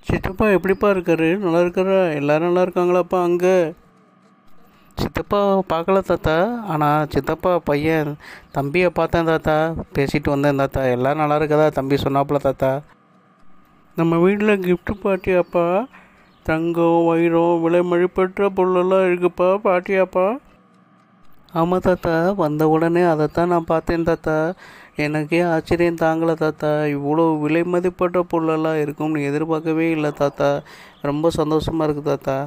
சித்தப்பா எப்படிப்பா இருக்காரு? நல்லா இருக்காரா? எல்லோரும் நல்லா இருக்காங்களாப்பா அங்கே? சித்தப்பா பார்க்கல தாத்தா. ஆனால் சித்தப்பா பையன் தம்பியை பார்த்தேன் தாத்தா. பேசிட்டு வந்தேன் தாத்தா. எல்லோரும் நல்லா இருக்கதா தம்பி சொன்னாப்புல தாத்தா. நம்ம வீட்டில் கிஃப்ட் பார்ட்டியாப்பா? தங்கம், வைரம், விலை மதிப்பற்ற பொருளெல்லாம் இருக்குப்பா. பார்ட்டியாப்பா? ஆமாம் தாத்தா. வந்த உடனே அதைத்தான் நான் பார்த்தேன் தாத்தா. எனக்கே ஆச்சரியம் தாங்கலை தாத்தா. இவ்வளோ விலை மதிப்பற்ற பொருளெல்லாம் இருக்கும்னு எதிர்பார்க்கவே இல்லை தாத்தா. ரொம்ப சந்தோஷமாக இருக்குது தாத்தா.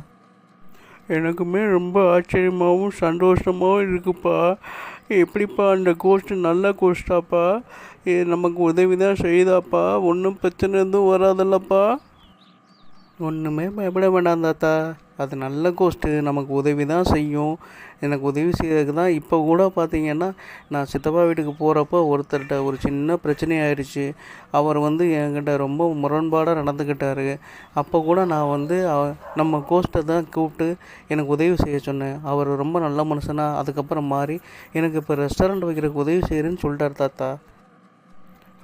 எனக்குமே ரொம்ப ஆச்சரியமாகவும் சந்தோஷமாகவும் இருக்குப்பா. எப்படிப்பா அந்த கோஸ்ட்டு நல்ல கோஸ்ட்டாப்பா? நமக்கு உதவி தான் செய்யுதாப்பா? ஒன்றும் பிரச்சனை எதுவும் வராதில்லப்பா? ஒன்றுமே பயப்பட வேண்டாம் தாத்தா. அது நல்ல கோஸ்ட்டு, நமக்கு உதவி தான் செய்யும். எனக்கு உதவி செய்யறதுக்கு தான். இப்போ கூட பார்த்தீங்கன்னா, நான் சித்தப்பா வீட்டுக்கு போகிறப்போ ஒருத்தர்கிட்ட ஒரு சின்ன பிரச்சனை ஆயிடுச்சு. அவர் என்கிட்ட ரொம்ப முரண்பாடாக நடந்துக்கிட்டார். அப்போ கூட நான் நம்ம கோஸ்ட்டை தான் கூப்பிட்டு எனக்கு உதவி செய்ய சொன்னேன். அவர் ரொம்ப நல்ல மனுஷனாக அதுக்கப்புறம் மாறி எனக்கு இப்போ ரெஸ்டாரண்ட் வைக்கிறதுக்கு உதவி செய்கிறேன்னு சொல்லிட்டார் தாத்தா.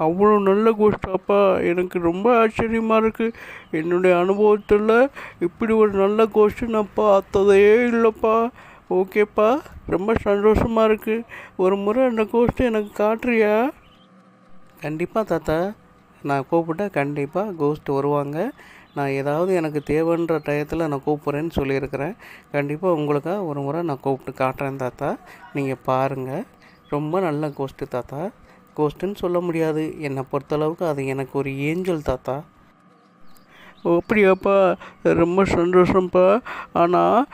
அவ்வளோ நல்ல கோஸ்டாப்பா? எனக்கு ரொம்ப ஆச்சரியமாக இருக்குது. என்னுடைய அனுபவத்தில் இப்படி ஒரு நல்ல கோஸ்ட்டு நான் பார்த்ததே இல்லைப்பா. ஓகேப்பா, ரொம்ப சந்தோஷமாக இருக்குது. ஒரு முறை அந்த கோஸ்ட்டு எனக்கு காட்டுறியா? கண்டிப்பாக தாத்தா. நான் கூப்பிட்டா கண்டிப்பாக கோஸ்ட் வருவாங்க. நான் ஏதாவது எனக்கு தேவைன்ற டயத்தில் நான் கூப்பிட்றேன்னு சொல்லியிருக்கிறேன். கண்டிப்பாக உங்களுக்காக ஒரு முறை நான் கூப்பிட்டு காட்டுறேன் தாத்தா. நீங்கள் பாருங்கள். ரொம்ப நல்ல கோஸ்ட்டு தாத்தா. கோஸ்ட்டுன்னு சொல்ல முடியாது, என்னை பொறுத்தளவுக்கு அது எனக்கு ஒரு ஏஞ்சல் தாத்தா. அப்படியாப்பா? ரொம்ப சந்தோஷம்ப்பா. ஆனால்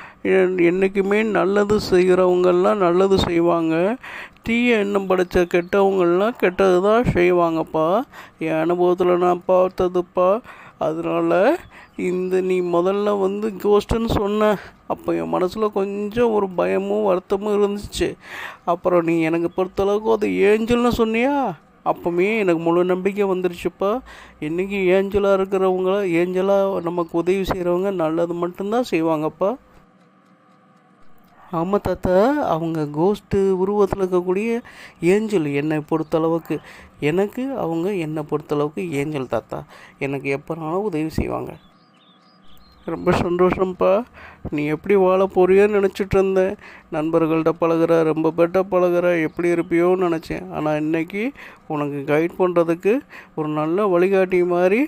என்றைக்குமே நல்லது செய்கிறவங்கெல்லாம் நல்லது செய்வாங்க. தீய எண்ணம் படைத்த கெட்டவங்கள்லாம் கெட்டது தான் செய்வாங்கப்பா. என் அனுபவத்தில் நான் பார்த்ததுப்பா. அதனால் நீ முதல்ல கோஸ்ட்டுன்னு சொன்ன, அப்போ என் மனசில் கொஞ்சம் ஒரு பயமும் வருத்தமும் இருந்துச்சு. அப்புறம் நீ எனக்கு பொறுத்தளவுக்கு அது ஏஞ்சல்னு சொன்னியா, அப்போமே எனக்கு முழு நம்பிக்கை வந்துருச்சுப்பா. இன்றைக்கி ஏஞ்சலாக இருக்கிறவங்கள, ஏஞ்சலாக நமக்கு உதவி செய்கிறவங்க நல்லது மட்டும்தான் செய்வாங்கப்பா. ஆமாம் தாத்தா. அவங்க கோஸ்ட்டு உருவத்தில் இருக்கக்கூடிய ஏஞ்சல் என்னை பொறுத்தளவுக்கு. என்னை பொறுத்தளவுக்கு ஏஞ்சல் தாத்தா. எனக்கு எப்போனாலும் உதவி செய்வாங்க. ரொம்ப சந்தோஷம்ப்பா. நீ எப்படி வாழ போறியோன்னு நினச்சிட்டு இருந்தேன். நண்பர்கள்ட்ட பழகுற, ரொம்ப பேர்ட்ட பழகுற, எப்படி இருப்பியோன்னு நினச்சேன். ஆனால் இன்றைக்கி உனக்கு கைட் பண்ணுறதுக்கு ஒரு நல்ல வழிகாட்டி மாதிரி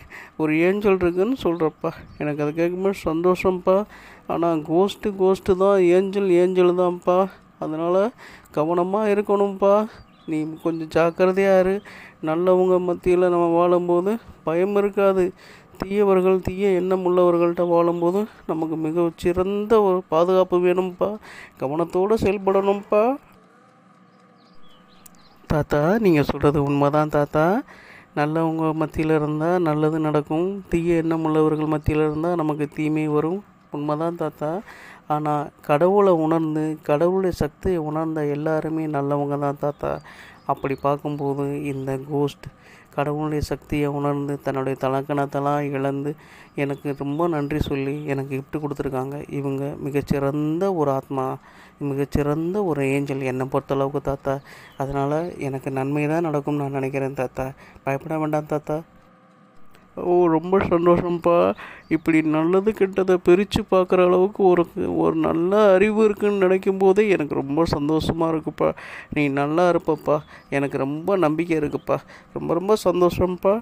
ஒரு ஏஞ்சல் இருக்குதுன்னு சொல்கிறப்பா. எனக்கு அதை கேட்கும்போது சந்தோஷம்ப்பா. ஆனால் கோஸ்ட்டு தான், ஏஞ்சல் தான்ப்பா. அதனால் கவனமாக இருக்கணும்ப்பா. நீ கொஞ்சம் ஜாக்கிரதையாக இரு. நல்லவங்க மத்தியில் நம்ம வாழும்போது பயம் இருக்காது. தீய எண்ணம் உள்ளவர்கள்ட்ட வாழும்போது நமக்கு மிக சிறந்த ஒரு பாதுகாப்பு வேணும்ப்பா. கவனத்தோடு செயல்படணும்ப்பா. தாத்தா, நீங்கள் சொல்கிறது உண்மைதான் தாத்தா. நல்லவங்க மத்தியில் இருந்தால் நல்லது நடக்கும். தீய எண்ணம் உள்ளவர்கள் மத்தியில் இருந்தால் நமக்கு தீமை வரும். உண்மைதான் தாத்தா. ஆனால் கடவுளை உணர்ந்து, கடவுளுடைய சக்தியை உணர்ந்த எல்லாருமே நல்லவங்க தான் தாத்தா. அப்படி பார்க்கும்போது இந்த கோஸ்ட் கடவுளுடைய சக்தியை உணர்ந்து தன்னுடைய தலக்கணத்தெல்லாம் இழந்து எனக்கு ரொம்ப நன்றி சொல்லி எனக்கு கிஃப்ட் கொடுத்துருக்காங்க. இவங்க மிகச்சிறந்த ஒரு ஆத்மா, மிகச்சிறந்த ஒரு ஏஞ்சல் என்னை பொறுத்தளவுக்கு தாத்தா. அதனால் எனக்கு நன்மை தான் நடக்கும்னு நான் நினைக்கிறேன் தாத்தா. பயப்பட வேண்டாம் தாத்தா. ரொம்ப சந்தோஷம்ப்பா. இப்படி நல்லது கெட்டதை பிரித்து பார்க்குற அளவுக்கு ஒரு நல்ல அறிவு இருக்குதுன்னு நினைக்கும் போதே எனக்கு ரொம்ப சந்தோஷமாக இருக்குப்பா. நீ நல்லா இருப்பப்பா. எனக்கு ரொம்ப நம்பிக்கை இருக்குப்பா. ரொம்ப ரொம்ப சந்தோஷம்ப்பா.